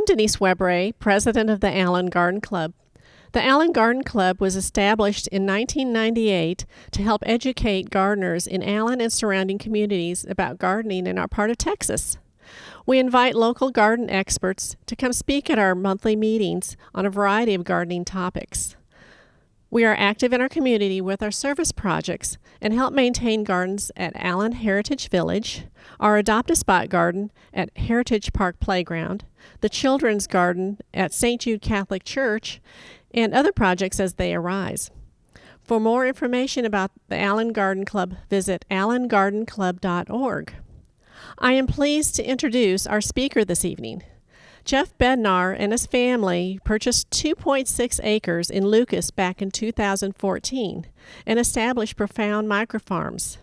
I'm Denise Webray, president of the Allen Garden Club. The Allen Garden Club was established in 1998 to help educate gardeners in Allen and surrounding communities about gardening in our part of Texas. We invite local garden experts to come speak at our monthly meetings on a variety of gardening topics. We are active in our community with our service projects and help maintain gardens at Allen Heritage Village, our Adopt-A-Spot garden at Heritage Park Playground, the Children's Garden at St. Jude Catholic Church, and other projects as they arise. For more information about the Allen Garden Club, visit allengardenclub.org. I am pleased to introduce our speaker this evening. Jeff Bednar and his family purchased 2.6 acres in Lucas back in 2014 and established Profound Microfarms.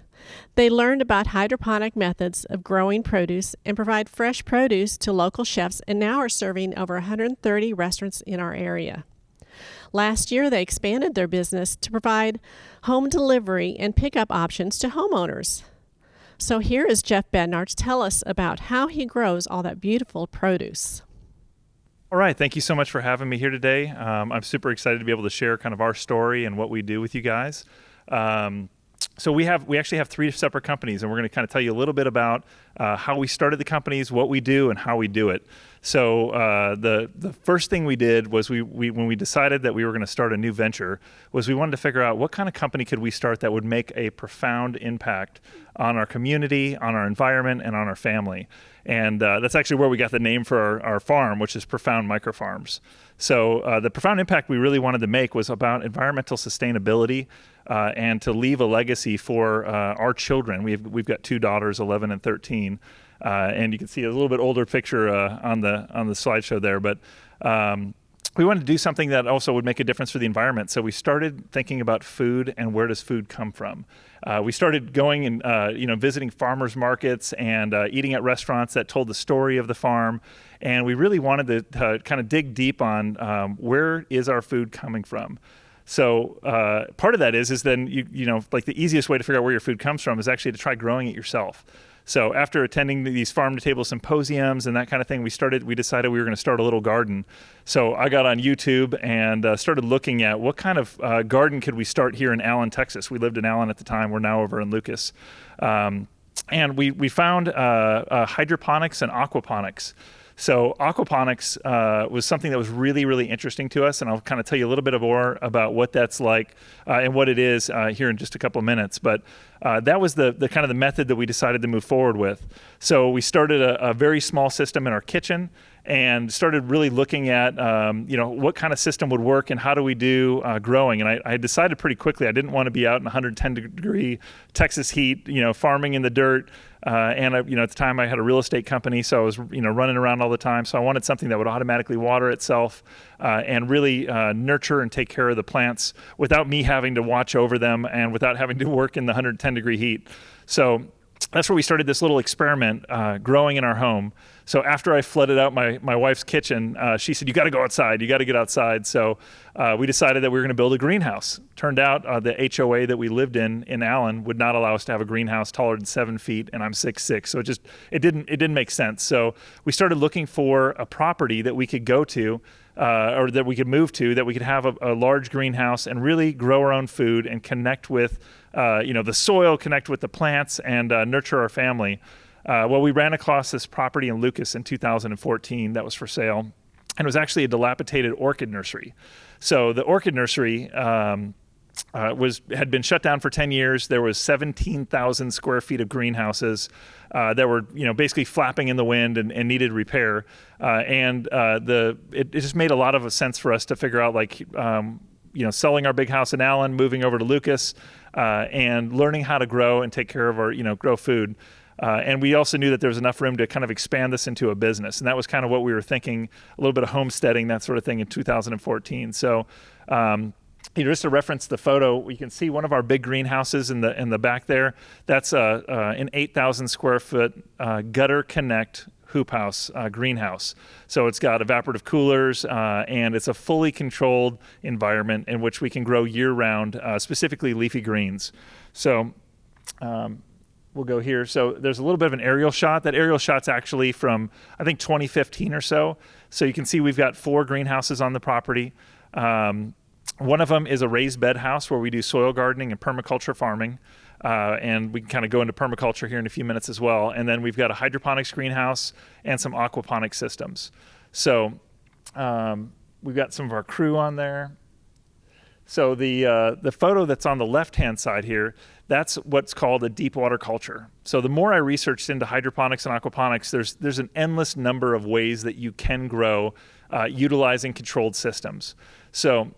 They learned about hydroponic methods of growing produce and provide fresh produce to local chefs and now are serving over 130 restaurants in our area. Last year, they expanded their business to provide home delivery and pickup options to homeowners. So here is Jeff Bednar to tell us about how he grows all that beautiful produce. All right, thank you so much for having me here today. I'm super excited to be able to share kind of our story and what we do with you guys. So we actually have three separate companies, and we're going to kind of tell you a little bit about how we started the companies, what we do, and how we do it. So the first thing we did was when we decided that we were going to start a new venture was we wanted to figure out what kind of company could we start that would make a profound impact on our community, on our environment, and on our family. And that's actually where we got the name for our farm, which is Profound Microfarms. So the profound impact we really wanted to make was about environmental sustainability and to leave a legacy for our children. We've got two daughters, 11 and 13, and you can see a little bit older picture on the slideshow there. But we wanted to do something that also would make a difference for the environment. So we started thinking about food and where does food come from. We started going and visiting farmers markets and eating at restaurants that told the story of the farm. And we really wanted to kind of dig deep on where is our food coming from. So part of that is then like the easiest way to figure out where your food comes from is actually to try growing it yourself. So after attending these farm-to-table symposiums and that kind of thing, we decided we were going to start a little garden. So I got on YouTube and started looking at what kind of garden could we start here in Allen, Texas. We lived in Allen at the time. We're now over in Lucas. And we found hydroponics and aquaponics. So aquaponics was something that was really, really interesting to us, and I'll kind of tell you a little bit more about what that's like and what it is here in just a couple of minutes. But that was the kind of the method that we decided to move forward with. So we started a very small system in our kitchen and started really looking at what kind of system would work and how do we do growing. And I decided pretty quickly I didn't want to be out in 110-degree Texas heat, farming in the dirt. And at the time I had a real estate company, so I was running around all the time. So I wanted something that would automatically water itself and really nurture and take care of the plants without me having to watch over them and without having to work in the 110-degree heat. So that's where we started this little experiment growing in our home. So after I flooded out my wife's kitchen, she said, "You got to go outside. You got to get outside." So we decided that we were going to build a greenhouse. Turned out the HOA that we lived in Allen would not allow us to have a greenhouse taller than 7 feet, and I'm 6'6", so it didn't make sense. So we started looking for a property that we could go to or that we could move to, that we could have a large greenhouse and really grow our own food and connect with the soil, connect with the plants, and nurture our family. Well, we ran across this property in Lucas in 2014 that was for sale, and it was actually a dilapidated orchid nursery. So the orchid nursery had been shut down for 10 years. There was 17,000 square feet of greenhouses that were basically flapping in the wind and needed repair. It just made a lot of sense for us to figure out selling our big house in Allen, moving over to Lucas, and learning how to grow and take care of our grow food. And we also knew that there was enough room to kind of expand this into a business. And that was kind of what we were thinking, a little bit of homesteading, that sort of thing in 2014. So just to reference the photo, we can see one of our big greenhouses in the back there. That's an 8,000 square foot gutter connect hoop house greenhouse. So it's got evaporative coolers and it's a fully controlled environment in which we can grow year round, specifically leafy greens. So we'll go here. So there's a little bit of an aerial shot. That aerial shot's actually from, I think, 2015 or so. So you can see we've got 4 greenhouses on the property. One of them is a raised bed house where we do soil gardening and permaculture farming. And we can kind of go into permaculture here in a few minutes as well. And then we've got a hydroponics greenhouse and some aquaponics systems. So we've got some of our crew on there. So the photo that's on the left-hand side here, that's what's called a deep water culture. So the more I researched into hydroponics and aquaponics, there's an endless number of ways that you can grow utilizing controlled systems. So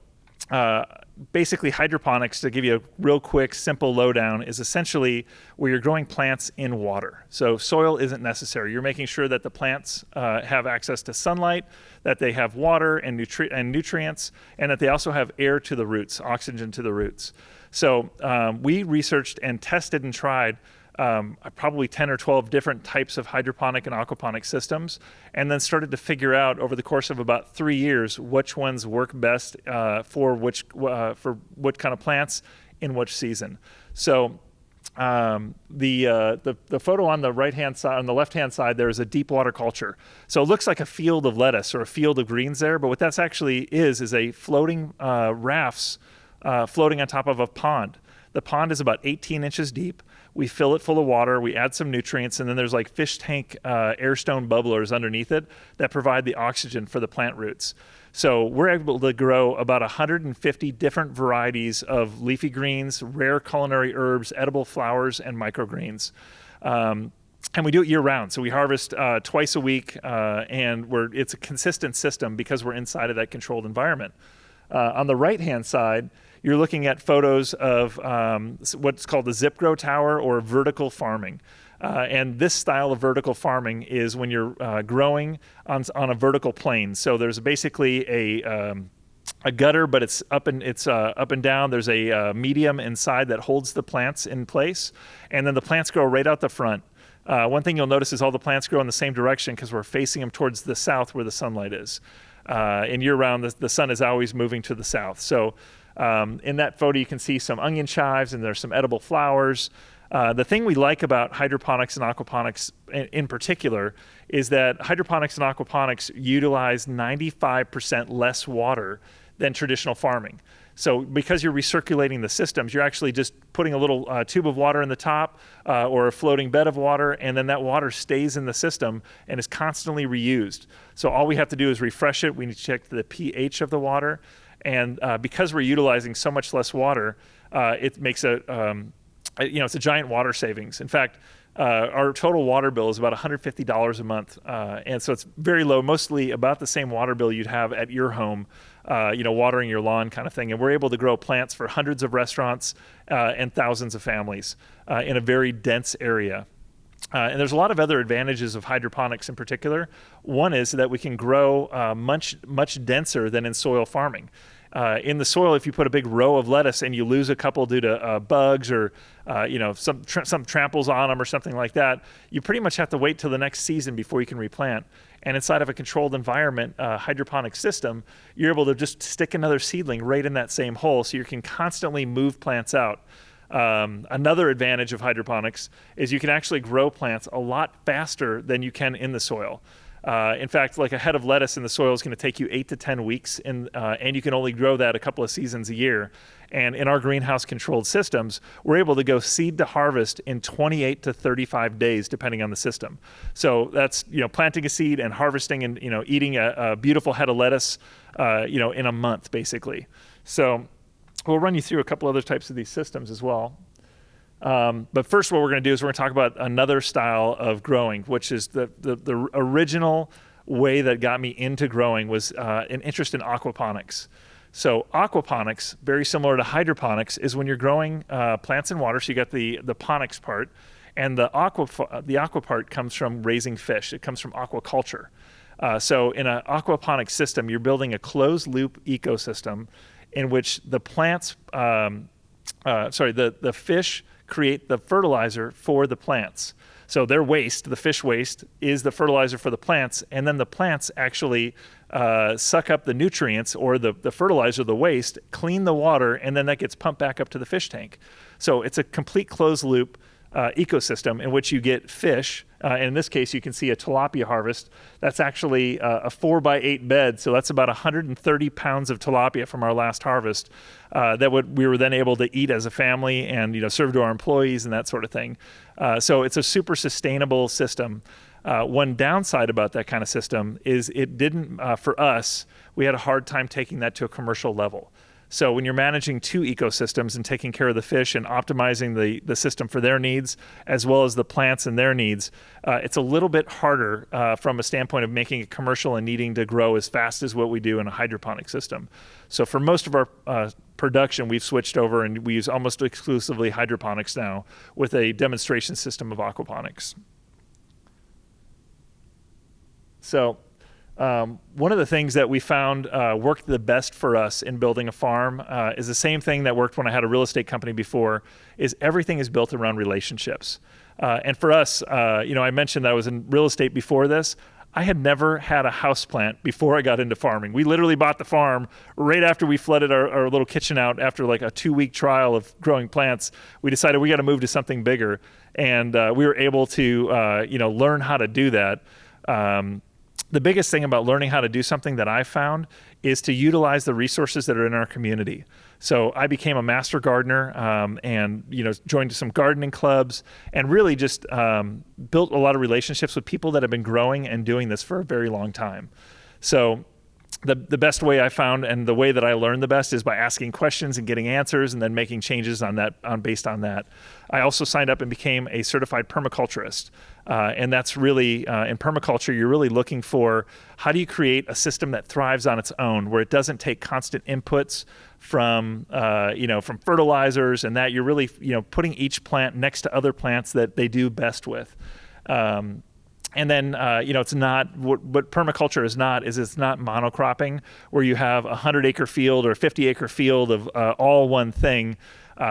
basically hydroponics, to give you a real quick, simple lowdown, is essentially where you're growing plants in water. So soil isn't necessary. You're making sure that the plants have access to sunlight, that they have water and nutrients, and that they also have air to the roots, oxygen to the roots. So we researched and tested and tried probably 10 or 12 different types of hydroponic and aquaponic systems, and then started to figure out over the course of about 3 years which ones work best for what kind of plants in which season. So the photo on the right-hand side, on the left-hand side, there is a deep water culture. So it looks like a field of lettuce or a field of greens there, but what that's actually is a floating rafts floating on top of a pond. The pond is about 18 inches deep. We fill it full of water, we add some nutrients, and then there's like fish tank air stone bubblers underneath it that provide the oxygen for the plant roots. So we're able to grow about 150 different varieties of leafy greens, rare culinary herbs, edible flowers, and microgreens. And we do it year round. So we harvest twice a week, and it's a consistent system because we're inside of that controlled environment. On the right-hand side, you're looking at photos of what's called the zip grow tower or vertical farming. And this style of vertical farming is when you're growing on a vertical plane. So there's basically a gutter, but it's up and down. There's a medium inside that holds the plants in place, and then the plants grow right out the front. One thing you'll notice is all the plants grow in the same direction because we're facing them towards the south where the sunlight is. And year-round, the sun is always moving to the south. So in that photo, you can see some onion chives, and there's some edible flowers. The thing we like about hydroponics and aquaponics in particular is that hydroponics and aquaponics utilize 95% less water than traditional farming. So because you're recirculating the systems, you're actually just putting a little tube of water in the top or a floating bed of water, and then that water stays in the system and is constantly reused. So all we have to do is refresh it. We need to check the pH of the water. And because we're utilizing so much less water, it makes it's a giant water savings. In fact, our total water bill is about $150 a month, and so it's very low, mostly about the same water bill you'd have at your home, watering your lawn kind of thing. And we're able to grow plants for hundreds of restaurants and thousands of families in a very dense area. And there's a lot of other advantages of hydroponics in particular. One is that we can grow much denser than in soil farming. In the soil, if you put a big row of lettuce and you lose a couple due to bugs or some tramples on them or something like that, you pretty much have to wait till the next season before you can replant. And inside of a controlled environment, hydroponic system, you're able to just stick another seedling right in that same hole, so you can constantly move plants out. Another advantage of hydroponics is you can actually grow plants a lot faster than you can in the soil. In fact, like a head of lettuce in the soil is going to take you 8 to 10 weeks, and you can only grow that a couple of seasons a year. And in our greenhouse controlled systems, we're able to go seed to harvest in 28 to 35 days, depending on the system. So that's planting a seed and harvesting and eating a beautiful head of lettuce in a month, basically. So we'll run you through a couple other types of these systems as well. But first, what we're going to do is we're going to talk about another style of growing, which is the original way that got me into growing was an interest in aquaponics. So aquaponics, very similar to hydroponics, is when you're growing plants in water. So you got the ponics part, and the aqua part comes from raising fish. It comes from aquaculture. So in an aquaponic system, you're building a closed loop ecosystem in which the plants, the fish create the fertilizer for the plants. So their waste, the fish waste, is the fertilizer for the plants, and then the plants actually suck up the nutrients or the fertilizer, the waste, clean the water, and then that gets pumped back up to the fish tank. So it's a complete closed loop ecosystem in which you get fish In this case, you can see a tilapia harvest. That's actually a 4x8 bed, so that's about 130 pounds of tilapia from our last harvest we were then able to eat as a family and serve to our employees and that sort of thing. So it's a super sustainable system. One downside about that kind of system is it didn't, for us, we had a hard time taking that to a commercial level. So when you're managing two ecosystems and taking care of the fish and optimizing the system for their needs, as well as the plants and their needs, it's a little bit harder from a standpoint of making it commercial and needing to grow as fast as what we do in a hydroponic system. So for most of our production, we've switched over and we use almost exclusively hydroponics now with a demonstration system of aquaponics. So one of the things that we found worked the best for us in building a farm is the same thing that worked when I had a real estate company before, is everything is built around relationships. And for us, I mentioned that I was in real estate before this. I had never had a houseplant before I got into farming. We literally bought the farm right after we flooded our little kitchen out after like a 2-week trial of growing plants. We decided we got to move to something bigger. And we were able to, learn how to do that. The biggest thing about learning how to do something that I found is to utilize the resources that are in our community. So I became a master gardener and joined some gardening clubs and really just built a lot of relationships with people that have been growing and doing this for a very long time. So the best way I found and the way that I learned the best is by asking questions and getting answers and then making changes based on that. I also signed up and became a certified permaculturist. And that's really, in permaculture, you're really looking for how do you create a system that thrives on its own, where it doesn't take constant inputs from fertilizers and that you're really, putting each plant next to other plants that they do best with. And then, it's not, what permaculture is not, is it's not monocropping, where you have a 100-acre field or a 50-acre field of all one thing,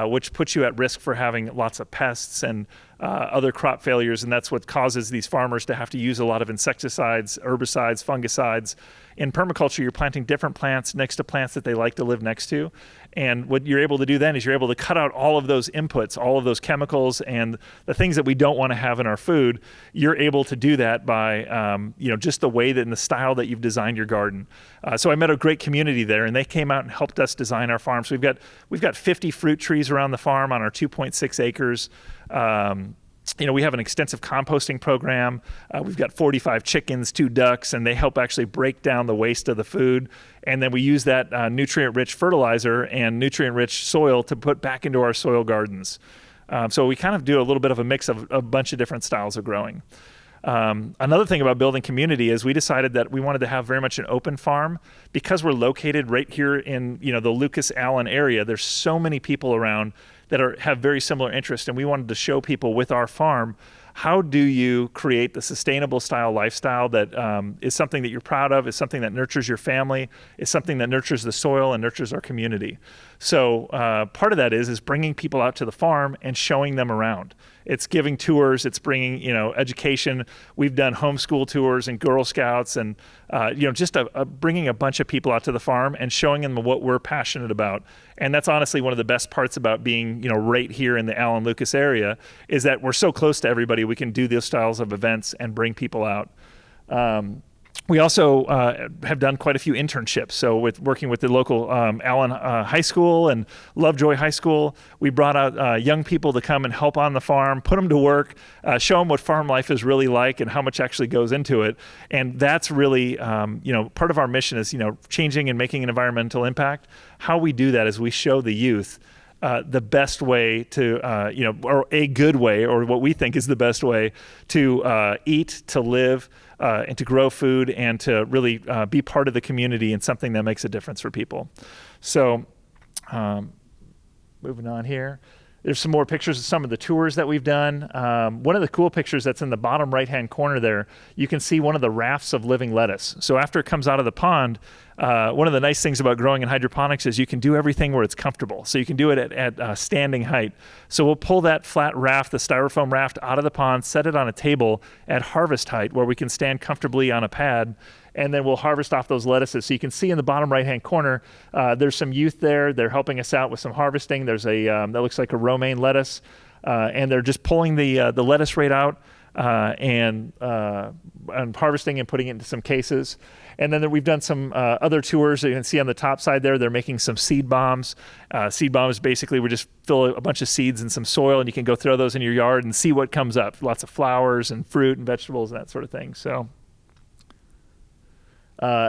which puts you at risk for having lots of pests and other crop failures. And that's what causes these farmers to have to use a lot of insecticides, herbicides, fungicides. In permaculture, you're planting different plants next to plants that they like to live next to. And what you're able to do then is you're able to cut out all of those inputs, all of those chemicals and the things that we don't want to have in our food. You're able to do that by, just the way that in the style that you've designed your garden. So I met a great community there, and they came out and helped us design our farm. So we've got 50 fruit trees around the farm on our 2.6 acres. We have an extensive composting program. We've got 45 chickens, 2 ducks, and they help actually break down the waste of the food. And then we use that nutrient-rich fertilizer and nutrient-rich soil to put back into our soil gardens. So we kind of do a little bit of a mix of a bunch of different styles of growing. Another thing about building community is we decided that we wanted to have very much an open farm because we're located right here in the Lucas Allen area. There's so many people around that have very similar interests, and we wanted to show people with our farm, how do you create the sustainable style lifestyle that is something that you're proud of, is something that nurtures your family, is something that nurtures the soil and nurtures our community. So part of that is bringing people out to the farm and showing them around. It's giving tours, it's bringing education. We've done homeschool tours and Girl Scouts and just bringing a bunch of people out to the farm and showing them what we're passionate about. And that's honestly one of the best parts about being right here in the Allen Lucas area, is that we're so close to everybody. We can do those styles of events and bring people out. We also have done quite a few internships. So with working with the local Allen High School and Lovejoy High School, we brought out young people to come and help on the farm, put them to work, show them what farm life is really like and how much actually goes into it. And that's really, part of our mission is, changing and making an environmental impact. How we do that is we show the youth the best way to, or a good way, or what we think is the best way to eat, to live, and to grow food, and to really be part of the community and something that makes a difference for people. So moving on here. There's some more pictures of some of the tours that we've done. One of the cool pictures that's in the bottom right-hand corner there, you can see one of the rafts of living lettuce. So after it comes out of the pond, one of the nice things about growing in hydroponics is you can do everything where it's comfortable. So you can do it at standing height. So we'll pull that flat raft, the styrofoam raft, out of the pond, set it on a table at harvest height where we can stand comfortably on a pad, and then we'll harvest off those lettuces. So you can see in the bottom right-hand corner, there's some youth there. They're helping us out with some harvesting. There's that looks like a romaine lettuce, and they're just pulling the lettuce right out. and harvesting and putting it into some cases. And then we've done some other tours. You can see on the top side there, they're making some seed bombs. Seed bombs, basically, we just fill a bunch of seeds in some soil, and you can go throw those in your yard and see what comes up. Lots of flowers and fruit and vegetables and that sort of thing. So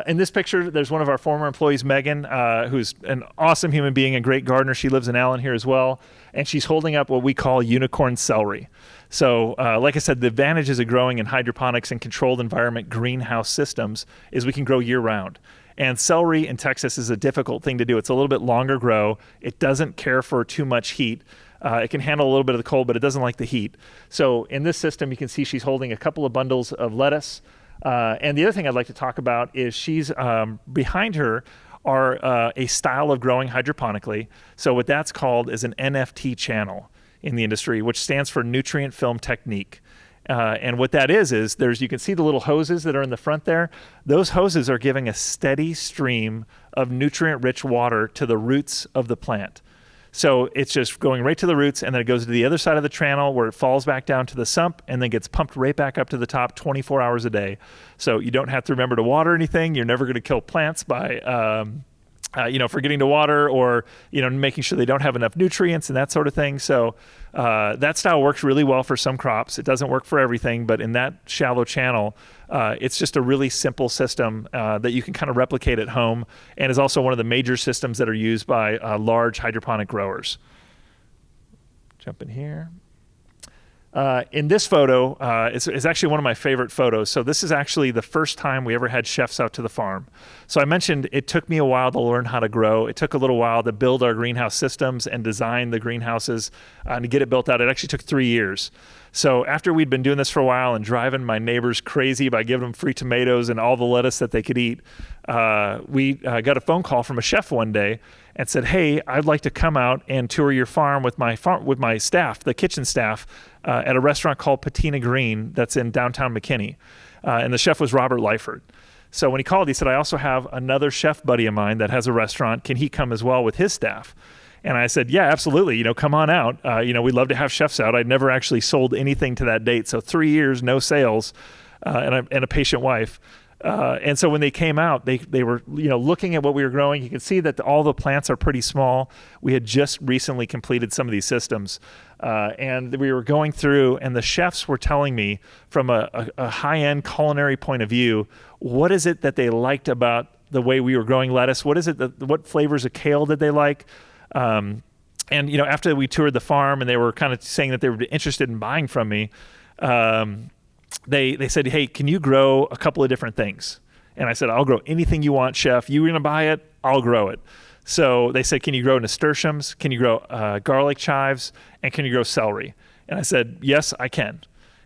in this picture, there's one of our former employees, Megan, who's an awesome human being, a great gardener. She lives in Allen here as well. And she's holding up what we call unicorn celery. So like I said, the advantages of growing in hydroponics and controlled environment greenhouse systems is we can grow year round. And celery in Texas is a difficult thing to do. It's a little bit longer grow. It doesn't care for too much heat. It can handle a little bit of the cold, but it doesn't like the heat. So in this system, you can see she's holding a couple of bundles of lettuce. And the other thing I'd like to talk about is she's behind her are a style of growing hydroponically. So what that's called is an NFT channel in the industry, which stands for nutrient film technique. And what that is you can see the little hoses that are in the front there. Those hoses are giving a steady stream of nutrient-rich water to the roots of the plant. So it's just going right to the roots, and then it goes to the other side of the channel where it falls back down to the sump and then gets pumped right back up to the top 24 hours a day. So you don't have to remember to water anything. You're never going to kill plants by forgetting to water or, making sure they don't have enough nutrients and that sort of thing. So that style works really well for some crops. It doesn't work for everything, but in that shallow channel, it's just a really simple system that you can kind of replicate at home, and is also one of the major systems that are used by large hydroponic growers. Jump in here. In this photo, it's actually one of my favorite photos. So this is actually the first time we ever had chefs out to the farm. So I mentioned it took me a while to learn how to grow. It took a little while to build our greenhouse systems and design the greenhouses and to get it built out. It actually took 3 years. So after we'd been doing this for a while and driving my neighbors crazy by giving them free tomatoes and all the lettuce that they could eat, we got a phone call from a chef one day and said, "Hey, I'd like to come out and tour your farm with my staff, the kitchen staff, at a restaurant called Patina Green that's in downtown McKinney." And the chef was Robert Lyford. So when he called, he said, "I also have another chef buddy of mine that has a restaurant. Can he come as well with his staff?" And I said, "Yeah, absolutely. Come on out. We'd love to have chefs out." I'd never actually sold anything to that date. So 3 years, no sales, and a patient wife. And so when they came out, they were looking at what we were growing. You can see that all the plants are pretty small. We had just recently completed some of these systems, and we were going through, and the chefs were telling me from a high-end culinary point of view, what is it that they liked about the way we were growing lettuce? What flavors of kale did they like? And after we toured the farm and they were kind of saying that they were interested in buying from me, they said, "Hey, can you grow a couple of different things?" And I said, "I'll grow anything you want, chef. You were going to buy it, I'll grow it." So they said, "Can you grow nasturtiums? Can you grow garlic chives? And can you grow celery?" And I said, "Yes, I can."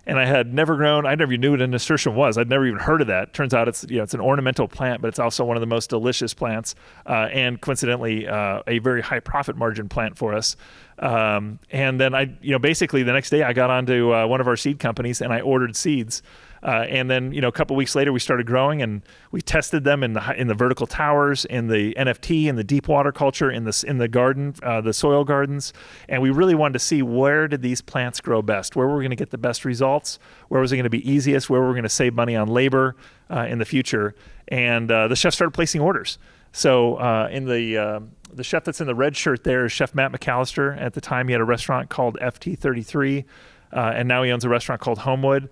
And I never even knew what a nasturtium was. I'd never even heard of that. Turns out it's an ornamental plant, but it's also one of the most delicious plants, and coincidentally, a very high profit margin plant for us. And then basically the next day I got onto one of our seed companies and I ordered seeds. And then, a couple of weeks later, we started growing, and we tested them in the vertical towers, in the NFT, in the deep water culture, in the garden, the soil gardens, and we really wanted to see where did these plants grow best, where were we going to get the best results, where was it going to be easiest, where were we going to save money on labor in the future, and the chefs started placing orders. So in the chef that's in the red shirt there is Chef Matt McAllister. At the time, he had a restaurant called FT33, and now he owns a restaurant called Homewood.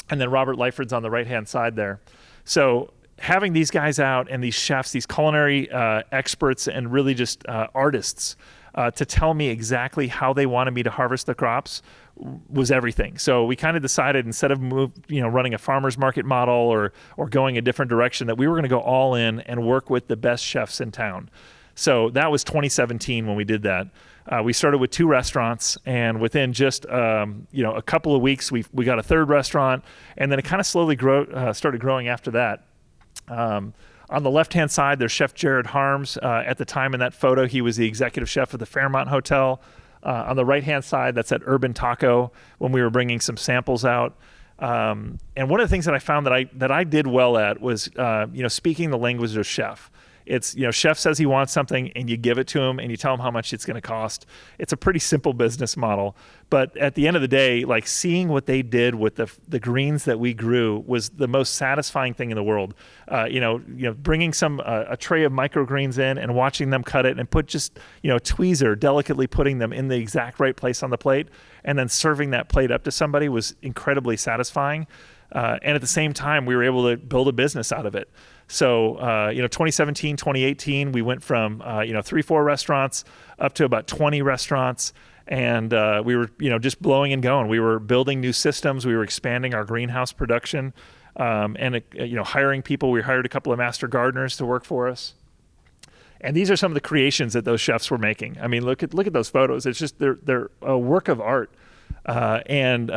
And then Robert Lyford's on the right-hand side there. So having these guys out and these chefs, these culinary experts and really just artists to tell me exactly how they wanted me to harvest the crops was everything. So we kind of decided, instead of running a farmer's market model or going a different direction, that we were going to go all in and work with the best chefs in town. So that was 2017 when we did that. We started with 2 restaurants, and within just a couple of weeks, we got a 3rd restaurant, and then it kind of slowly started growing after that. On the left-hand side, there's Chef Jared Harms. At the time in that photo, he was the executive chef of the Fairmont Hotel. On the right-hand side, that's at Urban Taco when we were bringing some samples out. And one of the things that I found that I did well at was speaking the language of chef. It's, chef says he wants something and you give it to him and you tell him how much it's going to cost. It's a pretty simple business model. But at the end of the day, like seeing what they did with the greens that we grew was the most satisfying thing in the world. Bringing a tray of microgreens in and watching them cut it and put just, a tweezer, delicately putting them in the exact right place on the plate and then serving that plate up to somebody was incredibly satisfying. And at the same time, we were able to build a business out of it. So, 2017, 2018, we went from, 3-4 restaurants up to about 20 restaurants. And we were, just blowing and going. We were building new systems. We were expanding our greenhouse production and hiring people. We hired a couple of master gardeners to work for us. And these are some of the creations that those chefs were making. I mean, look at those photos. It's just they're a work of art. Looking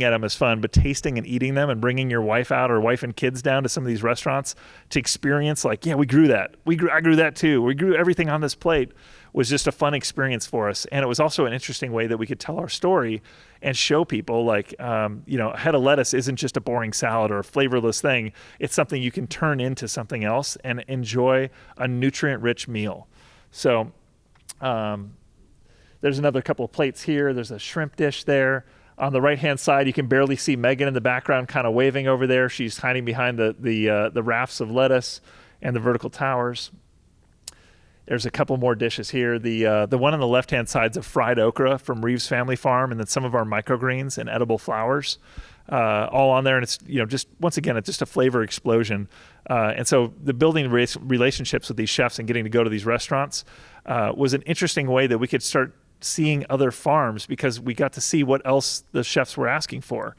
at them is fun, but tasting and eating them and bringing your wife out or wife and kids down to some of these restaurants to experience we grew that. I grew that too. We grew everything on this plate was just a fun experience for us. And it was also an interesting way that we could tell our story and show people a head of lettuce isn't just a boring salad or a flavorless thing. It's something you can turn into something else and enjoy a nutrient-rich meal. So, there's another couple of plates here. There's a shrimp dish there. On the right-hand side, you can barely see Megan in the background kind of waving over there. She's hiding behind the rafts of lettuce and the vertical towers. There's a couple more dishes here. The one on the left-hand side is a fried okra from Reeves Family Farm, and then some of our microgreens and edible flowers all on there. And it's, just once again, it's just a flavor explosion. And so the building relationships with these chefs and getting to go to these restaurants was an interesting way that we could start seeing other farms because we got to see what else the chefs were asking for.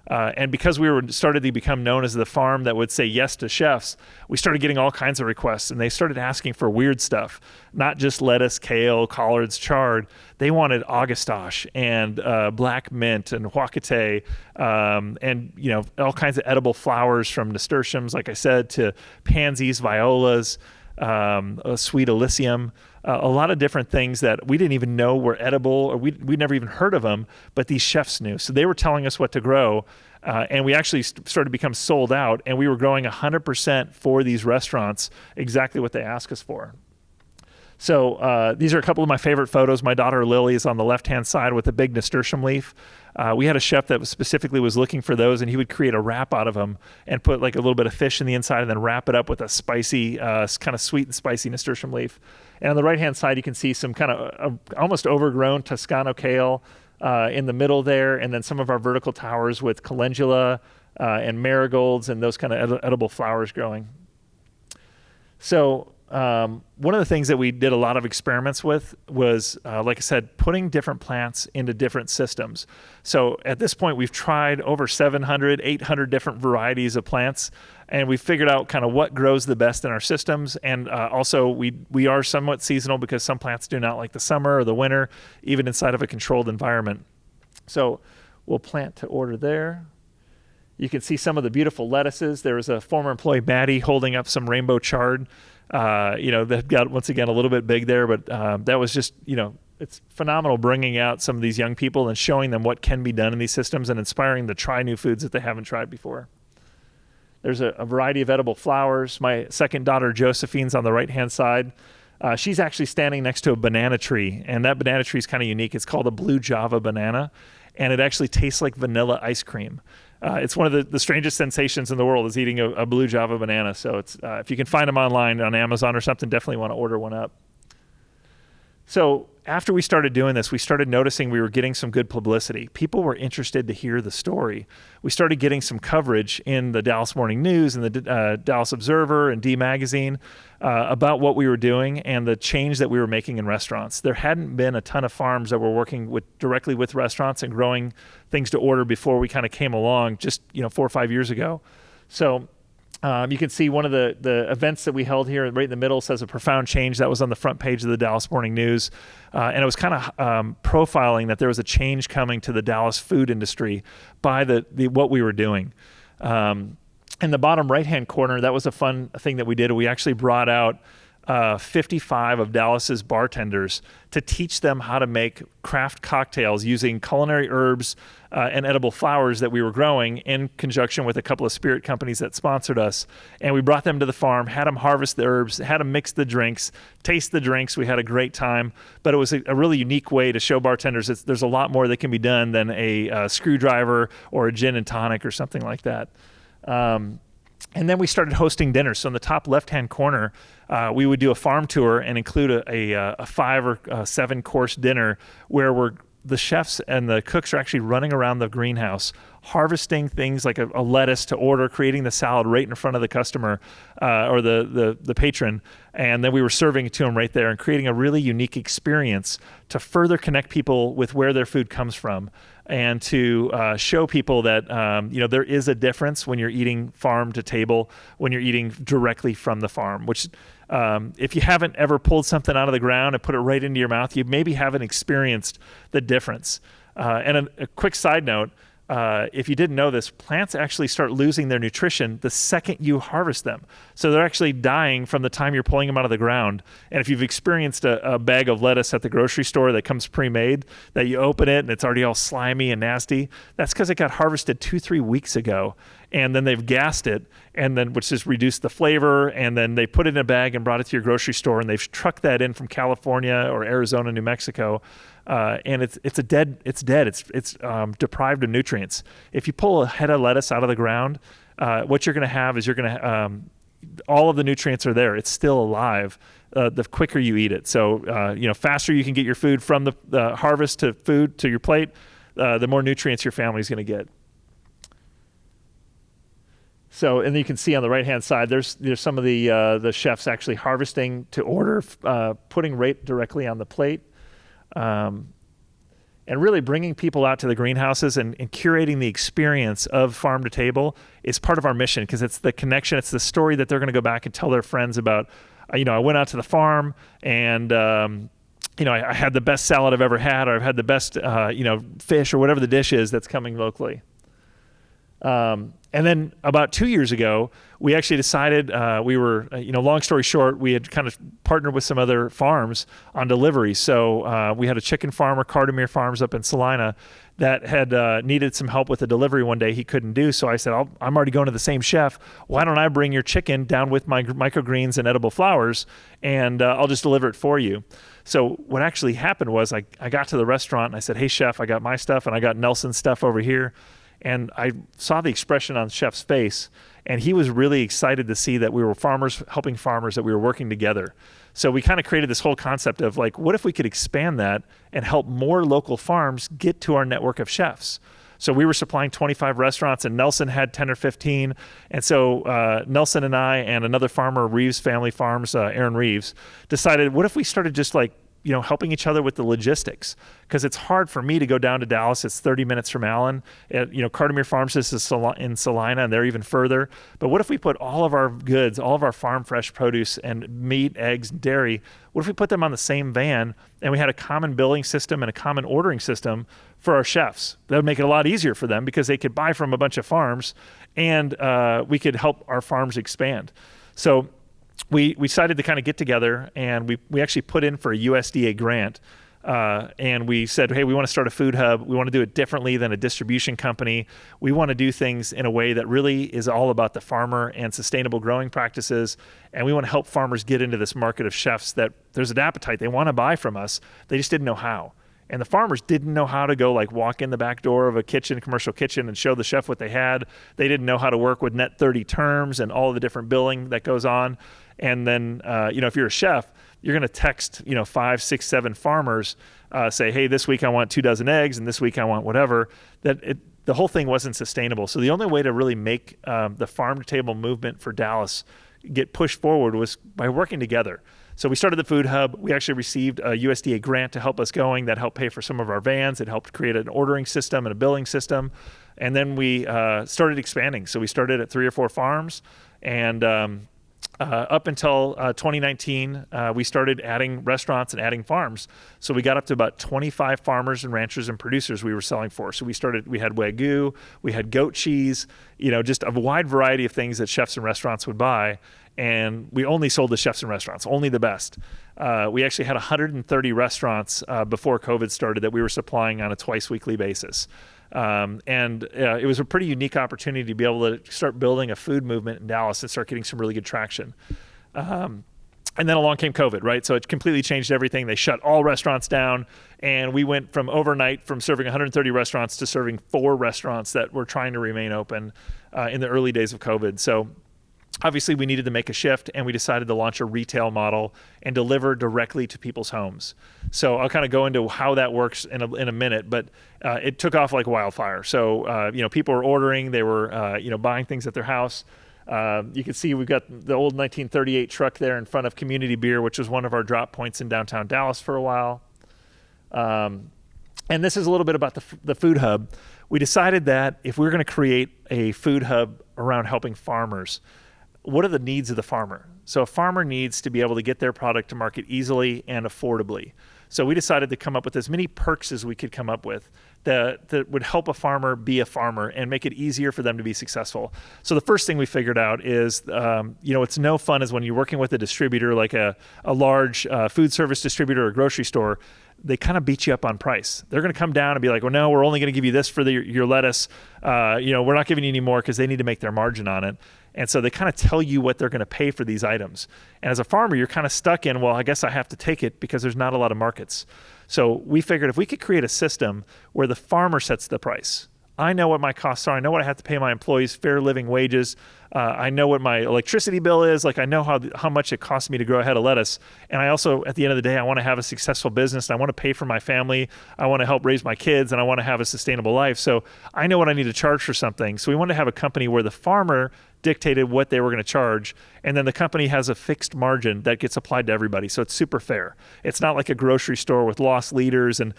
And because we started to become known as the farm that would say yes to chefs, we started getting all kinds of requests, and they started asking for weird stuff, not just lettuce, kale, collards, chard. They wanted Augustoche and black mint and huacate, and all kinds of edible flowers from nasturtiums, like I said, to pansies, violas, sweet alyssum. A lot of different things that we didn't even know were edible, or we'd never even heard of them, but these chefs knew. So they were telling us what to grow, and we actually started to become sold out, and we were growing 100% for these restaurants, exactly what they asked us for. So these are a couple of my favorite photos. My daughter Lily is on the left-hand side with a big nasturtium leaf. We had a chef that specifically was looking for those, and he would create a wrap out of them and put like a little bit of fish in the inside and then wrap it up with a spicy, kind of sweet and spicy nasturtium leaf. And on the right-hand side, you can see some kind of almost overgrown Toscano kale in the middle there, and then some of our vertical towers with calendula and marigolds and those kind of edible flowers growing. So one of the things that we did a lot of experiments with was, like I said, putting different plants into different systems. So at this point, we've tried over 700, 800 different varieties of plants, and we figured out kind of what grows the best in our systems. And also, we are somewhat seasonal because some plants do not like the summer or the winter, even inside of a controlled environment. So we'll plant to order there. You can see some of the beautiful lettuces. There was a former employee, Maddie, holding up some rainbow chard. That got, once again, a little bit big there, but that was just, it's phenomenal bringing out some of these young people and showing them what can be done in these systems and inspiring them to try new foods that they haven't tried before. There's a variety of edible flowers. My second daughter, Josephine's on the right-hand side. She's actually standing next to a banana tree, and that banana tree is kind of unique. It's called a blue Java banana, and it actually tastes like vanilla ice cream. It's one of the strangest sensations in the world is eating a blue Java banana. So it's if you can find them online on Amazon or something, definitely want to order one up. So after we started doing this, we started noticing we were getting some good publicity. People were interested to hear the story. We started getting some coverage in the Dallas Morning News and the Dallas Observer and D Magazine about what we were doing and the change that we were making in restaurants. There hadn't been a ton of farms that were working directly with restaurants and growing things to order before we kind of came along just 4 or 5 years ago. So you can see one of the events that we held here right in the middle says a profound change. That was on the front page of the Dallas Morning News. And it was kind of profiling that there was a change coming to the Dallas food industry by what we were doing. In the bottom right-hand corner, that was a fun thing that we did. We actually brought out 55 of Dallas's bartenders to teach them how to make craft cocktails using culinary herbs and edible flowers that we were growing in conjunction with a couple of spirit companies that sponsored us. And we brought them to the farm, had them harvest the herbs, had them mix the drinks, taste the drinks. We had a great time, but it was a really unique way to show bartenders there's a lot more that can be done than a screwdriver or a gin and tonic or something like that. And then we started hosting dinners. So in the top left-hand corner, we would do a farm tour and include a 5 or 7 course dinner where the chefs and the cooks are actually running around the greenhouse, harvesting things like a lettuce to order, creating the salad right in front of the customer or the patron. And then we were serving it to them right there and creating a really unique experience to further connect people with where their food comes from and to show people that there is a difference when you're eating farm to table, when you're eating directly from the farm, which if you haven't ever pulled something out of the ground and put it right into your mouth, you maybe haven't experienced the difference. And a quick side note, if you didn't know this, plants actually start losing their nutrition the second you harvest them. So they're actually dying from the time you're pulling them out of the ground. And if you've experienced a bag of lettuce at the grocery store that comes pre-made, that you open it and it's already all slimy and nasty, that's because it got harvested 2-3 weeks ago. And then they've gassed it, and then which has reduced the flavor, and then they put it in a bag and brought it to your grocery store, and they've trucked that in from California or Arizona, New Mexico, and it's dead. It's deprived of nutrients. If you pull a head of lettuce out of the ground, what you're going to have is all of the nutrients are there. It's still alive. The quicker you eat it, so faster you can get your food from the harvest to food to your plate, the more nutrients your family's going to get. So, and you can see on the right-hand side, there's some of the chefs actually harvesting to order, putting right directly on the plate, and really bringing people out to the greenhouses and curating the experience of farm to table is part of our mission, because it's the connection, it's the story that they're going to go back and tell their friends about. I went out to the farm and I had the best salad I've ever had, or I've had the best fish or whatever the dish is that's coming locally. And then about 2 years ago, we actually decided we were, long story short, we had kind of partnered with some other farms on delivery. So we had a chicken farmer, Cardamere Farms up in Salina, that had needed some help with a delivery one day he couldn't do. So I said, I'm already going to the same chef. Why don't I bring your chicken down with my microgreens and edible flowers, and I'll just deliver it for you. So what actually happened was I got to the restaurant and I said, hey, chef, I got my stuff and I got Nelson's stuff over here. And I saw the expression on the chef's face, and he was really excited to see that we were farmers helping farmers, that we were working together. So we kind of created this whole concept of like, what if we could expand that and help more local farms get to our network of chefs? So we were supplying 25 restaurants, and Nelson had 10 or 15. And so Nelson and I and another farmer, Reeves Family Farms, Aaron Reeves, decided, what if we started just like, helping each other with the logistics? Because it's hard for me to go down to Dallas. It's 30 minutes from Allen. Cardamere Farms is in Salina, and they're even further. But what if we put all of our goods, all of our farm fresh produce and meat, eggs, dairy, what if we put them on the same van and we had a common billing system and a common ordering system for our chefs? That would make it a lot easier for them because they could buy from a bunch of farms, and we could help our farms expand. So we decided to kind of get together, and we actually put in for a USDA grant, and we said, hey, we want to start a food hub. We want to do it differently than a distribution company. We want to do things in a way that really is all about the farmer and sustainable growing practices, and we want to help farmers get into this market of chefs that there's an appetite. They want to buy from us. They just didn't know how. And the farmers didn't know how to go like walk in the back door of a commercial kitchen and show the chef what they had. They didn't know how to work with Net 30 terms and all the different billing that goes on. And then, if you're a chef, you're going to text, 5, 6, 7 farmers, say, hey, this week I want 2 dozen eggs, and this week I want whatever. The whole thing wasn't sustainable. So the only way to really make the farm to table movement for Dallas get pushed forward was by working together. So we started the food hub. We actually received a USDA grant to help us going. That helped pay for some of our vans. It helped create an ordering system and a billing system. And then we started expanding. So we started at 3 or 4 farms, and Up until 2019, we started adding restaurants and adding farms. So we got up to about 25 farmers and ranchers and producers we were selling for. So we had Wagyu, we had goat cheese, just a wide variety of things that chefs and restaurants would buy. And we only sold to chefs and restaurants, only the best. We actually had 130 restaurants before COVID started that we were supplying on a twice weekly basis. It was a pretty unique opportunity to be able to start building a food movement in Dallas and start getting some really good traction. And then along came COVID, right? So it completely changed everything. They shut all restaurants down, and we went from overnight from serving 130 restaurants to serving 4 restaurants that were trying to remain open in the early days of COVID. So obviously, we needed to make a shift, and we decided to launch a retail model and deliver directly to people's homes. So I'll kind of go into how that works in a minute, but it took off like wildfire. So people were ordering, they were buying things at their house. You can see we've got the old 1938 truck there in front of Community Beer, which was one of our drop points in downtown Dallas for a while. And this is a little bit about the food hub. We decided that if we were going to create a food hub around helping farmers, what are the needs of the farmer? So a farmer needs to be able to get their product to market easily and affordably. So we decided to come up with as many perks as we could come up with that would help a farmer be a farmer and make it easier for them to be successful. So the first thing we figured out is, it's no fun as when you're working with a distributor like a large food service distributor or grocery store. They kind of beat you up on price. They're going to come down and be like, well, no, we're only going to give you this for your lettuce. We're not giving you any more because they need to make their margin on it. And so they kind of tell you what they're going to pay for these items. And as a farmer, you're kind of stuck in, well, I guess I have to take it because there's not a lot of markets. So we figured if we could create a system where the farmer sets the price. I know what my costs are. I know what I have to pay my employees, fair living wages. I know what my electricity bill is. Like I know how much it costs me to grow a head of lettuce. And I also, at the end of the day, I want to have a successful business. And I want to pay for my family. I want to help raise my kids, and I want to have a sustainable life. So I know what I need to charge for something. So we want to have a company where the farmer dictated what they were going to charge, and then the company has a fixed margin that gets applied to everybody. So it's super fair. It's not like a grocery store with loss leaders and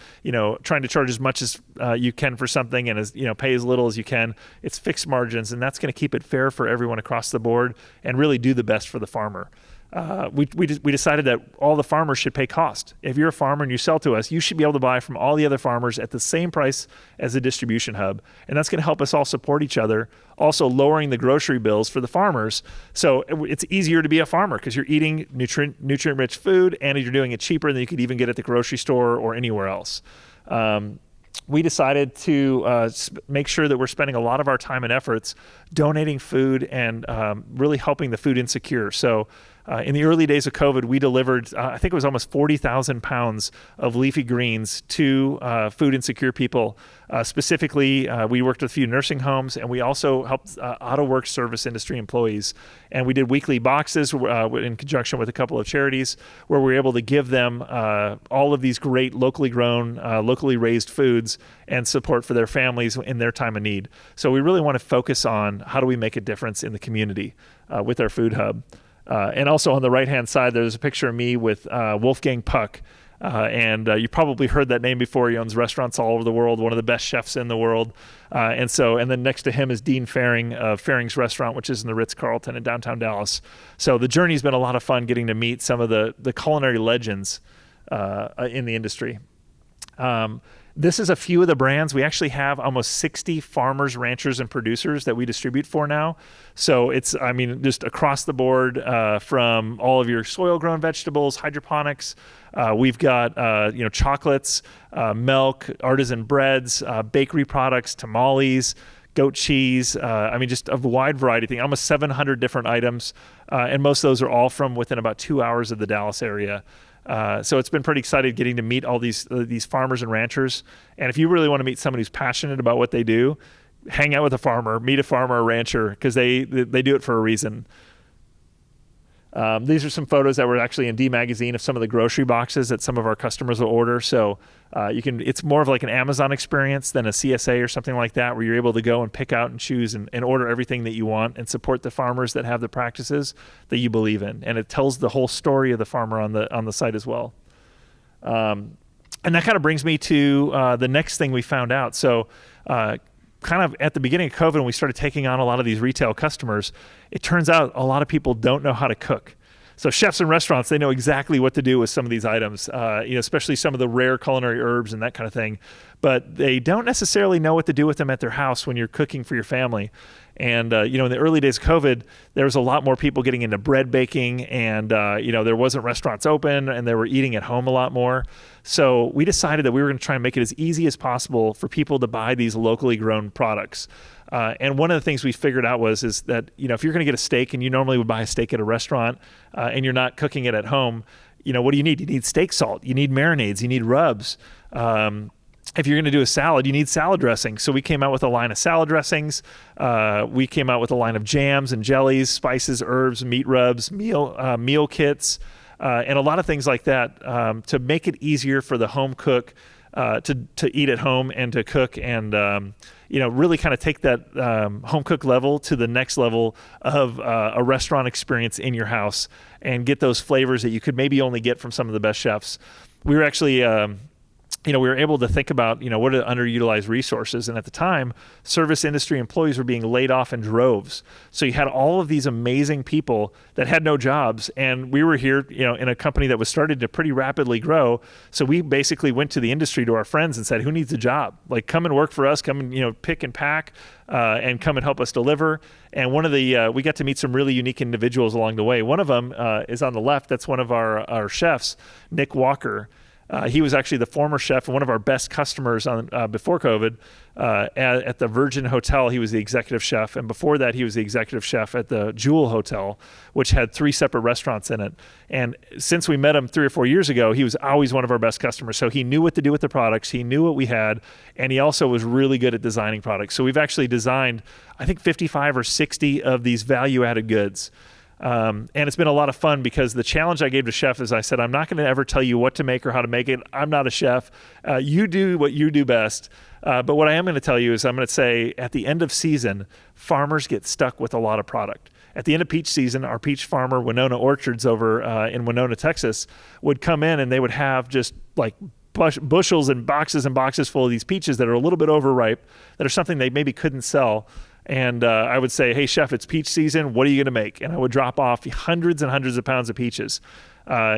trying to charge as much as you can for something and pay as little as you can. It's fixed margins, and that's going to keep it fair for everyone across the board and really do the best for the farmer. We decided that all the farmers should pay cost. If you're a farmer and you sell to us, you should be able to buy from all the other farmers at the same price as the distribution hub. And that's going to help us all support each other, also lowering the grocery bills for the farmers. So it's easier to be a farmer because you're eating nutrient-rich food, and you're doing it cheaper than you could even get at the grocery store or anywhere else. We decided to make sure that we're spending a lot of our time and efforts donating food and really helping the food insecure. So in the early days of COVID, we delivered, I think it was almost 40,000 pounds of leafy greens to food insecure people. Specifically, we worked with a few nursing homes, and we also helped auto work service industry employees. And we did weekly boxes in conjunction with a couple of charities where we were able to give them all of these great locally grown, locally raised foods and support for their families in their time of need. So we really want to focus on how do we make a difference in the community with our food hub. And also on the right-hand side, there's a picture of me with Wolfgang Puck. And you probably heard that name before. He owns restaurants all over the world, one of the best chefs in the world. And then next to him is Dean Faring of Faring's Restaurant, which is in the Ritz-Carlton in downtown Dallas. So the journey's been a lot of fun getting to meet some of the culinary legends in the industry. This is a few of the brands. We actually have almost 60 farmers, ranchers, and producers that we distribute for now. So it's, just across the board from all of your soil-grown vegetables, hydroponics. We've got, chocolates, milk, artisan breads, bakery products, tamales, goat cheese. Just a wide variety of things, almost 700 different items. And most of those are all from within about 2 hours of the Dallas area. So it's been pretty exciting getting to meet all these farmers and ranchers. And if you really want to meet somebody who's passionate about what they do, hang out with a farmer, meet a farmer or rancher, because they do it for a reason. These are some photos that were actually in D Magazine of some of the grocery boxes that some of our customers will order. So it's more of like an Amazon experience than a CSA or something like that, where you're able to go and pick out and choose and order everything that you want and support the farmers that have the practices that you believe in. And it tells the whole story of the farmer on the site as well. And that kind of brings me to the next thing we found out. So kind of at the beginning of COVID, when we started taking on a lot of these retail customers, it turns out a lot of people don't know how to cook. So chefs in restaurants, they know exactly what to do with some of these items, especially some of the rare culinary herbs and that kind of thing. But they don't necessarily know what to do with them at their house when you're cooking for your family. And, in the early days of COVID, there was a lot more people getting into bread baking, and, there wasn't restaurants open, and they were eating at home a lot more. So we decided that we were going to try and make it as easy as possible for people to buy these locally grown products. And one of the things we figured out is that, if you're going to get a steak and you normally would buy a steak at a restaurant and you're not cooking it at home, what do you need? You need steak salt, you need marinades, you need rubs. If you're going to do a salad, you need salad dressing. So we came out with a line of salad dressings. We came out with a line of jams and jellies, spices, herbs, meat rubs, meal kits, and a lot of things like that to make it easier for the home cook to eat at home and to cook and really kind of take that home cook level to the next level of a restaurant experience in your house and get those flavors that you could maybe only get from some of the best chefs. We were actually we were able to think about, what are underutilized resources. And at the time, service industry employees were being laid off in droves. So you had all of these amazing people that had no jobs. And we were here, in a company that was starting to pretty rapidly grow. So we basically went to the industry, to our friends, and said, who needs a job? Like, come and work for us, come and, pick and pack, and come and help us deliver. And one of the, we got to meet some really unique individuals along the way. One of them is on the left. That's one of our chefs, Nick Walker. He was actually the former chef and one of our best customers before COVID at the Virgin Hotel. He was the executive chef. And before that, he was the executive chef at the Jewel Hotel, which had 3 separate restaurants in it. And since we met him 3 or 4 years ago, he was always one of our best customers. So he knew what to do with the products. He knew what we had. And he also was really good at designing products. So we've actually designed, I think, 55 or 60 of these value-added goods. And it's been a lot of fun because the challenge I gave to chefs is I said, I'm not going to ever tell you what to make or how to make it. I'm not a chef. You do what you do best. But what I am going to tell you is I'm going to say at the end of season, farmers get stuck with a lot of product. At the end of peach season, our peach farmer, Winona Orchards over in Winona, Texas, would come in and they would have just like bushels and boxes full of these peaches that are a little bit overripe, that are something they maybe couldn't sell. And I would say, hey, chef, it's peach season. What are you going to make? And I would drop off hundreds and hundreds of pounds of peaches.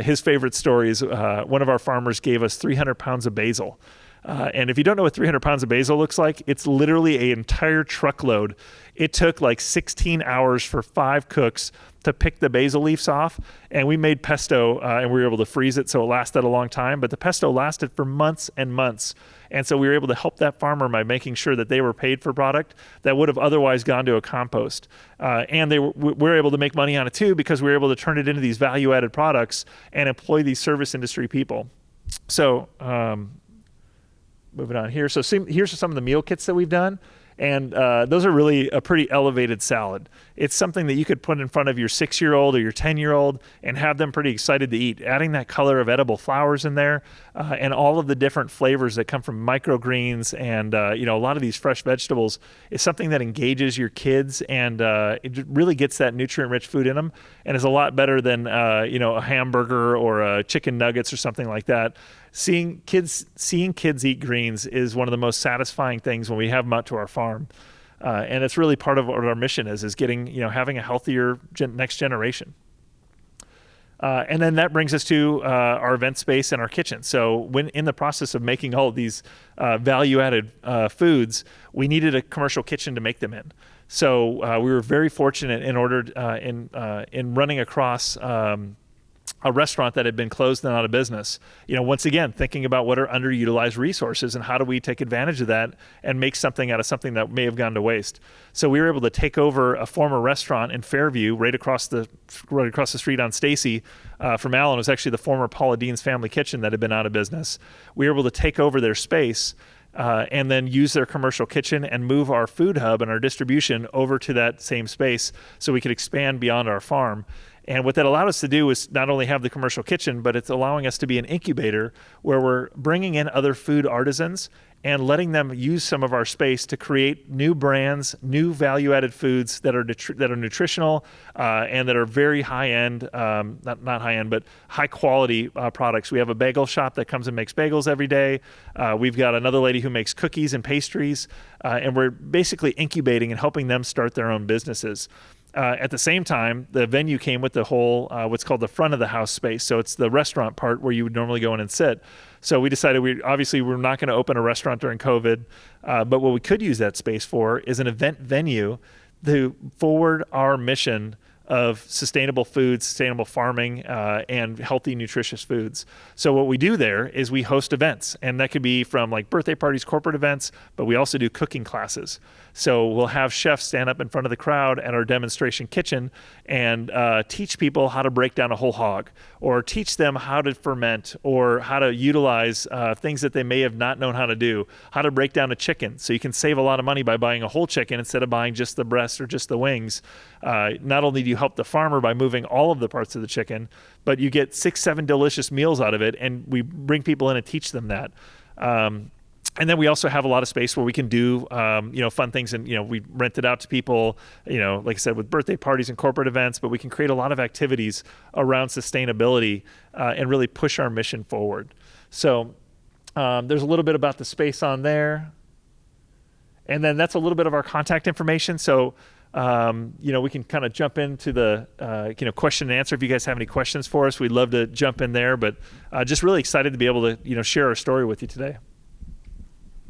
His favorite story is one of our farmers gave us 300 pounds of basil. And if you don't know what 300 pounds of basil looks like, it's literally an entire truckload. It took like 16 hours for 5 cooks to pick the basil leaves off. And we made pesto and we were able to freeze it so it lasted a long time. But the pesto lasted for months and months. And so we were able to help that farmer by making sure that they were paid for product that would have otherwise gone to a compost. And we were able to make money on it too because we were able to turn it into these value-added products and employ these service industry people. So moving on here. So here's some of the meal kits that we've done. And those are really a pretty elevated salad. It's something that you could put in front of your 6-year-old or your 10-year-old and have them pretty excited to eat. Adding that color of edible flowers in there and all of the different flavors that come from microgreens and a lot of these fresh vegetables is something that engages your kids and it really gets that nutrient-rich food in them and is a lot better than a hamburger or a chicken nuggets or something like that. Seeing kids eat greens is one of the most satisfying things when we have them out to our farm. And it's really part of what our mission is getting, having a healthier next generation. And then that brings us to our event space and our kitchen. So when in the process of making all of these value-added foods, we needed a commercial kitchen to make them in. So we were very fortunate in running across a restaurant that had been closed and out of business. Once again, thinking about what are underutilized resources and how do we take advantage of that and make something out of something that may have gone to waste. So we were able to take over a former restaurant in Fairview, right across the street on Stacy from Allen. It was actually the former Paula Dean's Family Kitchen that had been out of business. We were able to take over their space and then use their commercial kitchen and move our food hub and our distribution over to that same space so we could expand beyond our farm. And what that allowed us to do is not only have the commercial kitchen, but it's allowing us to be an incubator where we're bringing in other food artisans and letting them use some of our space to create new brands, new value-added foods that are nutritional and that are very high-end, not high-end, but high-quality products. We have a bagel shop that comes and makes bagels every day. We've got another lady who makes cookies and pastries, and we're basically incubating and helping them start their own businesses. At the same time, the venue came with the whole, what's called the front of the house space. So it's the restaurant part where you would normally go in and sit. So we decided we're not going to open a restaurant during COVID, but what we could use that space for is an event venue to forward our mission of sustainable foods, sustainable farming, and healthy, nutritious foods. So what we do there is we host events, and that could be from like birthday parties, corporate events, but we also do cooking classes. So we'll have chefs stand up in front of the crowd at our demonstration kitchen and teach people how to break down a whole hog, or teach them how to ferment, or how to utilize things that they may have not known how to do, how to break down a chicken. So you can save a lot of money by buying a whole chicken instead of buying just the breast or just the wings. Not only do you help the farmer by moving all of the parts of the chicken, but you get 6-7 delicious meals out of it, and we bring people in and teach them that. And then we also have a lot of space where we can do, fun things, and we rent it out to people, like I said, with birthday parties and corporate events. But we can create a lot of activities around sustainability and really push our mission forward. So there's a little bit about the space on there, and then that's a little bit of our contact information. So we can kind of jump into the question and answer. If you guys have any questions for us, we'd love to jump in there. But just really excited to be able to share our story with you today.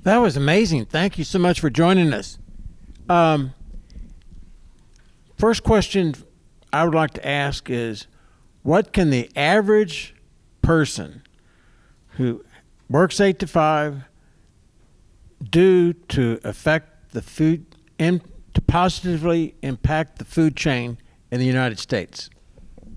That was amazing. Thank you so much for joining us. First question I would like to ask is, what can the average person who works 8 to 5 do to affect the food and to positively impact the food chain in the United States?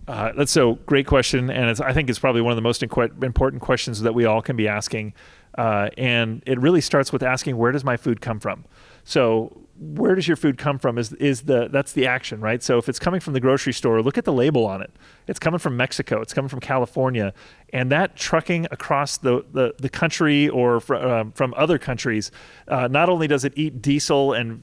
That's a great question, and I think it's probably one of the most important questions that we all can be asking. And it really starts with asking, where does my food come from? So where does your food come from that's the action, right? So if it's coming from the grocery store, look at the label on it. It's coming from Mexico. It's coming from California. And that trucking across the country or from other countries, not only does it eat diesel and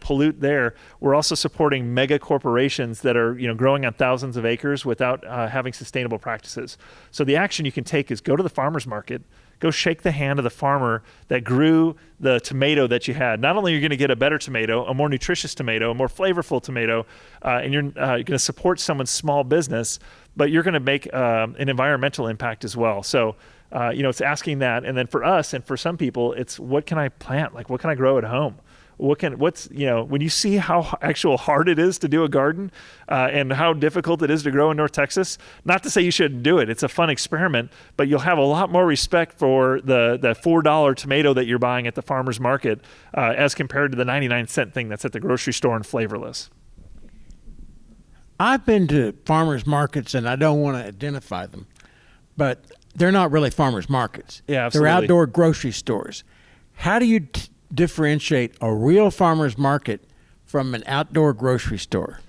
pollute there, we're also supporting mega corporations that are growing on thousands of acres without having sustainable practices. So the action you can take is go to the farmer's market. Go shake the hand of the farmer that grew the tomato that you had. Not only are you going to get a better tomato, a more nutritious tomato, a more flavorful tomato, and you're going to support someone's small business, but you're going to make an environmental impact as well. So, it's asking that. And then for us and for some people, it's what can I plant? Like, what can I grow at home? When you see how actual hard it is to do a garden and how difficult it is to grow in North Texas, not to say you shouldn't do it. It's a fun experiment, but you'll have a lot more respect for the $4 tomato that you're buying at the farmer's market as compared to the 99-cent thing that's at the grocery store and flavorless. I've been to farmers markets, and I don't want to identify them, but they're not really farmers markets. Yeah, absolutely. They're outdoor grocery stores. How do you differentiate a real farmer's market from an outdoor grocery store?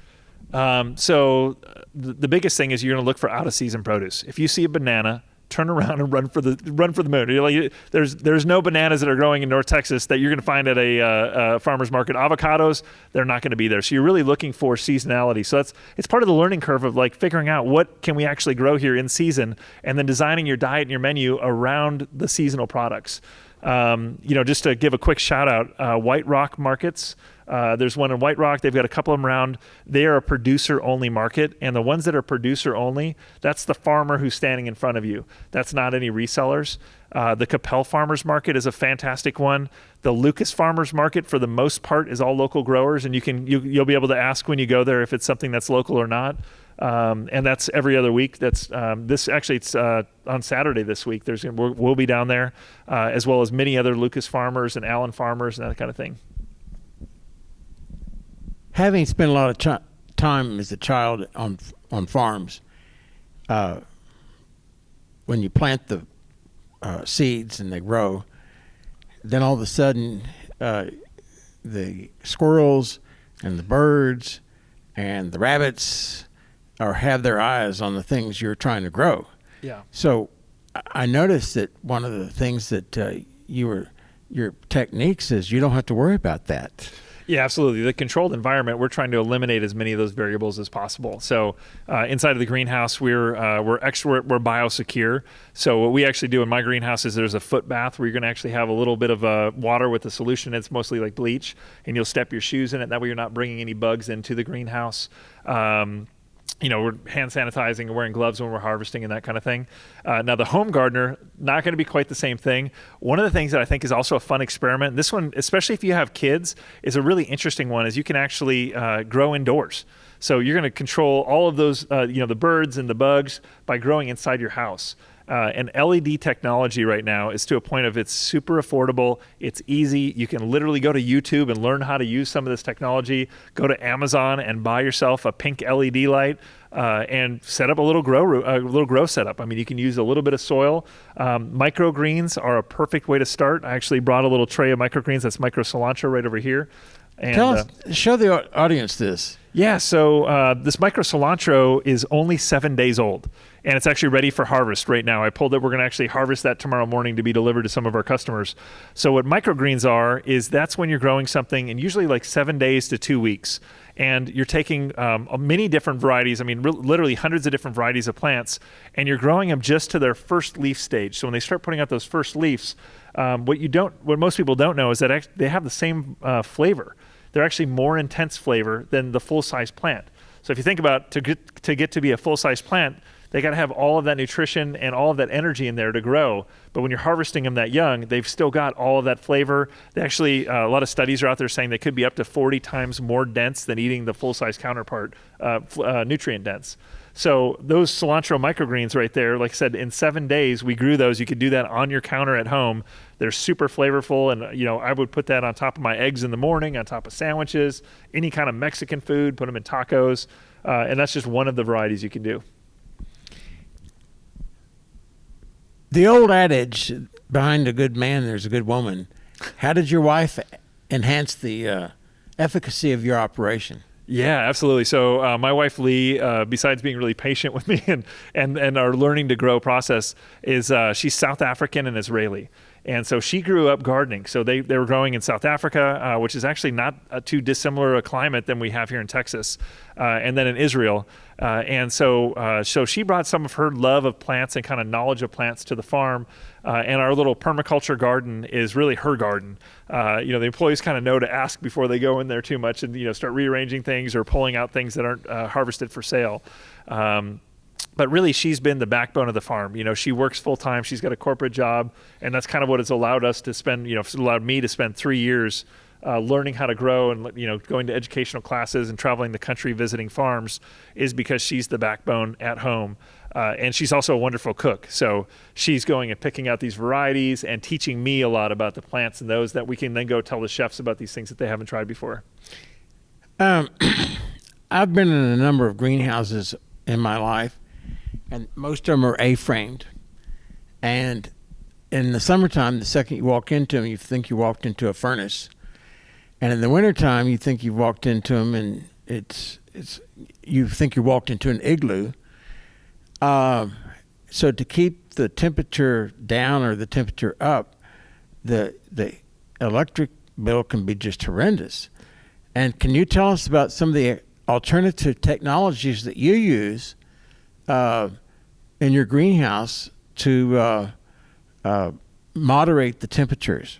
So the biggest thing is you're going to look for out-of-season produce. If you see a banana, turn around and run for the moon. You're like, there's no bananas that are growing in North Texas that you're going to find at a farmer's market. Avocados, they're not going to be there. So you're really looking for seasonality. So it's part of the learning curve of like figuring out what can we actually grow here in season, and then designing your diet and your menu around the seasonal products. Just to give a quick shout out, White Rock Markets. There's one in White Rock. They've got a couple of them around. They are a producer-only market, and the ones that are producer-only, that's the farmer who's standing in front of you. That's not any resellers. The Capel Farmers Market is a fantastic one. The Lucas Farmers Market, for the most part, is all local growers, and you'll be able to ask when you go there if it's something that's local or not. And that's every other week. That's it's on Saturday this week. We'll be down there, as well as many other Lucas farmers and Allen farmers and that kind of thing. Having spent a lot of time as a child on farms, when you plant the seeds and they grow, then all of a sudden the squirrels and the birds and the rabbits or have their eyes on the things you're trying to grow. Yeah. So I noticed that one of the things that your techniques is you don't have to worry about that. Yeah, absolutely. The controlled environment, we're trying to eliminate as many of those variables as possible. So inside of the greenhouse, we're biosecure. So what we actually do in my greenhouse is there's a foot bath where you're going to actually have a little bit of water with a solution. It's mostly like bleach, and you'll step your shoes in it. That way you're not bringing any bugs into the greenhouse. We're hand sanitizing and wearing gloves when we're harvesting and that kind of thing. Now, the home gardener, not going to be quite the same thing. One of the things that I think is also a fun experiment, this one, especially if you have kids, is a really interesting one, is you can actually grow indoors. So you're going to control all of those, the birds and the bugs by growing inside your house. And LED technology right now is to a point of it's super affordable. It's easy. You can literally go to YouTube and learn how to use some of this technology. Go to Amazon and buy yourself a pink LED light and set up a little grow setup. I mean, you can use a little bit of soil. Microgreens are a perfect way to start. I actually brought a little tray of microgreens. That's micro cilantro right over here. And, show the audience this. Yeah, so this micro cilantro is only 7 days old, and it's actually ready for harvest right now. I pulled it. We're going to actually harvest that tomorrow morning to be delivered to some of our customers. So what microgreens are is that's when you're growing something in usually like 7 days to 2 weeks, and you're taking many different varieties. I mean, literally hundreds of different varieties of plants, and you're growing them just to their first leaf stage. So when they start putting out those first leaves, what most people don't know is that they have the same flavor. They're actually more intense flavor than the full-size plant. So if you think about to get to be a full-size plant, they got to have all of that nutrition and all of that energy in there to grow. But when you're harvesting them that young, they've still got all of that flavor. They actually, a lot of studies are out there saying they could be up to 40 times more dense than eating the full-size counterpart, nutrient dense. So those cilantro microgreens right there, like I said, in 7 days, we grew those. You could do that on your counter at home. They're super flavorful. And, I would put that on top of my eggs in the morning, on top of sandwiches, any kind of Mexican food, put them in tacos. And that's just one of the varieties you can do. The old adage, behind a good man, there's a good woman. How did your wife enhance the efficacy of your operation? Yeah, absolutely. So my wife, Lee, besides being really patient with me and our learning to grow process, is she's South African and Israeli. And so she grew up gardening. So they were growing in South Africa, which is actually not too dissimilar a climate than we have here in Texas, and then in Israel. And so she brought some of her love of plants and kind of knowledge of plants to the farm. And our little permaculture garden is really her garden. The employees kind of know to ask before they go in there too much and, start rearranging things or pulling out things that aren't harvested for sale. But really, she's been the backbone of the farm. She works full time. She's got a corporate job, and that's kind of what it's allowed us to spend. It's allowed me to spend 3 years learning how to grow and going to educational classes and traveling the country visiting farms, is because she's the backbone at home. And she's also a wonderful cook. So she's going and picking out these varieties and teaching me a lot about the plants and those that we can then go tell the chefs about these things that they haven't tried before. I've been in a number of greenhouses in my life, and most of them are A-framed. And in the summertime, the second you walk into them, you think you walked into a furnace. And in the wintertime, you think you've walked into them, and you think you walked into an igloo. So to keep the temperature down or the temperature up, the electric bill can be just horrendous. And can you tell us about some of the alternative technologies that you use in your greenhouse to moderate the temperatures?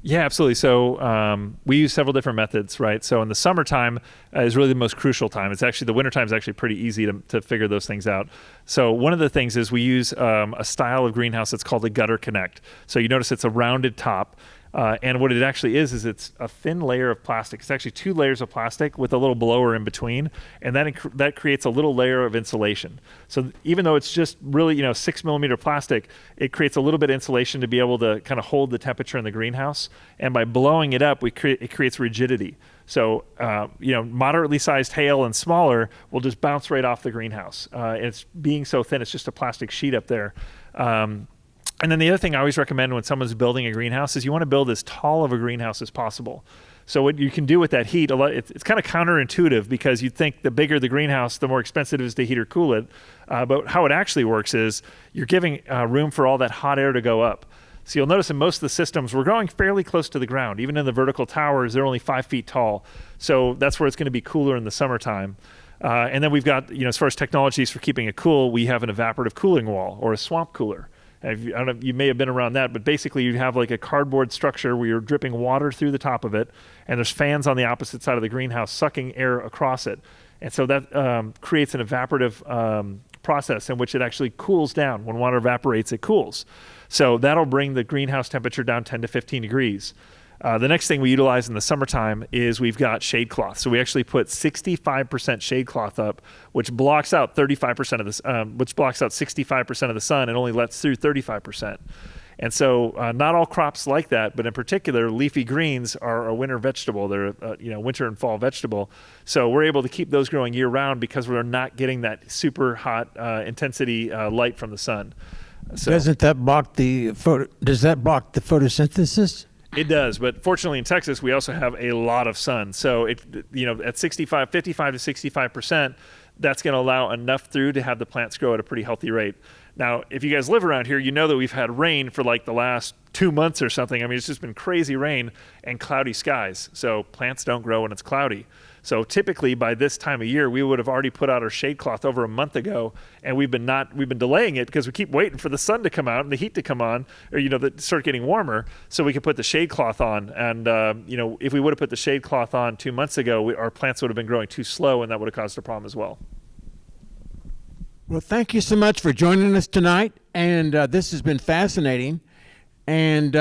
Yeah, absolutely. So we use several different methods, right? So in the summertime is really the most crucial time. It's actually, the wintertime is actually pretty easy to figure those things out. So one of the things is we use a style of greenhouse that's called a gutter connect. So you notice it's a rounded top. And what it actually is it's a thin layer of plastic. It's actually 2 layers of plastic with a little blower in between, and that creates a little layer of insulation. So even though it's just really 6 millimeter plastic, it creates a little bit of insulation to be able to kind of hold the temperature in the greenhouse. And by blowing it up, it creates rigidity. So moderately sized hail and smaller will just bounce right off the greenhouse. It's being so thin, it's just a plastic sheet up there. And then the other thing I always recommend when someone's building a greenhouse is you want to build as tall of a greenhouse as possible. So what you can do with that heat, it's kind of counterintuitive because you'd think the bigger the greenhouse, the more expensive it is to heat or cool it. But how it actually works is you're giving room for all that hot air to go up. So you'll notice in most of the systems, we're going fairly close to the ground. Even in the vertical towers, they're only 5 feet tall. So that's where it's going to be cooler in the summertime. And then we've got, as far as technologies for keeping it cool, we have an evaporative cooling wall or a swamp cooler. I don't know, you may have been around that, but basically you have like a cardboard structure where you're dripping water through the top of it, and there's fans on the opposite side of the greenhouse sucking air across it. And so that creates an evaporative process in which it actually cools down. When water evaporates, it cools. So that'll bring the greenhouse temperature down 10 to 15 degrees. The next thing we utilize in the summertime is we've got shade cloth. So we actually put 65% shade cloth up, which blocks out 35% of this, which blocks out 65% of the sun and only lets through 35%. And so not all crops like that, but in particular, leafy greens are a winter vegetable. They're winter and fall vegetable. So we're able to keep those growing year round because we're not getting that super hot intensity light from the sun. So, Doesn't that block the does that block the photosynthesis? It does, but fortunately in Texas, we also have a lot of sun. So at 55 to 65%, that's going to allow enough through to have the plants grow at a pretty healthy rate. Now, if you guys live around here, you know that we've had rain for like the last 2 months or something. I mean, it's just been crazy rain and cloudy skies. So plants don't grow when it's cloudy. So typically by this time of year, we would have already put out our shade cloth over a month ago, and we've been delaying it because we keep waiting for the sun to come out and the heat to come on, or start getting warmer, so we could put the shade cloth on. And if we would have put the shade cloth on 2 months ago, our plants would have been growing too slow, and that would have caused a problem as well. Well, thank you so much for joining us tonight, and this has been fascinating. And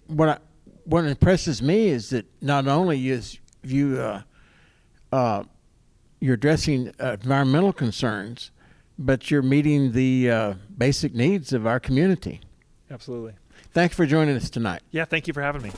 what impresses me is that not only is you're addressing environmental concerns, but you're meeting the basic needs of our community. Absolutely. Thanks for joining us tonight. Yeah, thank you for having me.